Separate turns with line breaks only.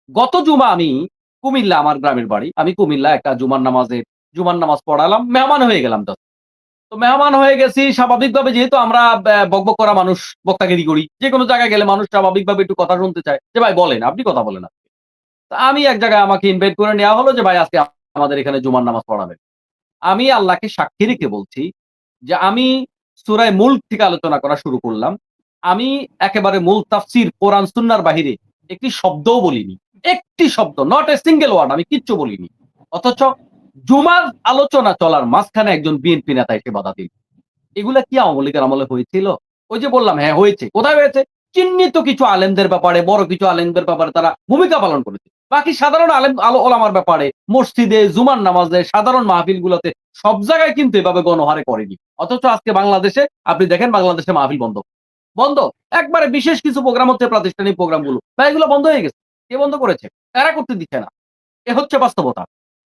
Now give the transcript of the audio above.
গত জুমা আমি কুমিল্লা আমার গ্রামের বাড়ি। আমি কুমিল্লা একটা জুমার নামাজ পড়ালাম। মেহমান হয়ে গেলাম জাস্ট। তো মেহমান হয়ে গেছি স্বাভাবিকভাবে যেহেতু আমরা বকবক করা মানুষ, বক্তাগিরি করি। যেকোনো জায়গায় গেলে মানুষ স্বাভাবিকভাবে একটু কথা শুনতে চায়। যে ভাই বলেন, আপনি কথা বলেন আজকে। তো আমি এক জায়গায় আমাকে ইনভাইট করে নেওয়া হলো যে ভাই আজকে আমাদের এখানে জুমার নামাজ পড়াবেন। আমি আল্লাহকে সাক্ষী রেখে বলছি যে আমি সূরায়ে মুলক থেকে আলোচনা করা শুরু করলাম। আমি একেবারে মূল তাফসির কোরআন সুন্নাহর বাহিরে একটি শব্দও বলিনি। একটি শব্দ, নট এ সিঙ্গল ওয়ার্ড আমি কিচ্ছু বলিনি। অথচ জুমার আলোচনা চলার মাঝখানে একজন বিএনপি নেতা এসে বাধা দিল। এগুলা কি আওয়ামী লীগের আমলে হয়েছিল? ওই যে বললাম হ্যাঁ হয়েছে। কোথায় হয়েছে? চিহ্নিত কিছু আলেমদের ব্যাপারে, বড় কিছু আলেমদের ব্যাপারে তারা ভূমিকা পালন করেছে। বাকি সাধারণ আলেম ওলামার ব্যাপারে মসজিদে, জুমার নামাজে, সাধারণ মাহফিলগুলোতে সব জায়গায় কিন্তু এভাবে গণহারে করেনি। অথচ আজকে বাংলাদেশে আপনি দেখেন বাংলাদেশে মাহফিল বন্ধ। বন্ধ। একবারে বিশেষ কিছু প্রোগ্রাম হচ্ছে প্রাতিষ্ঠানিক প্রোগ্রামগুলো। ভাই এগুলো বন্ধ হয়ে গেছে। কে বন্ধ করেছে? তারা করতে দিচ্ছে না। এ হচ্ছে বাস্তবতা।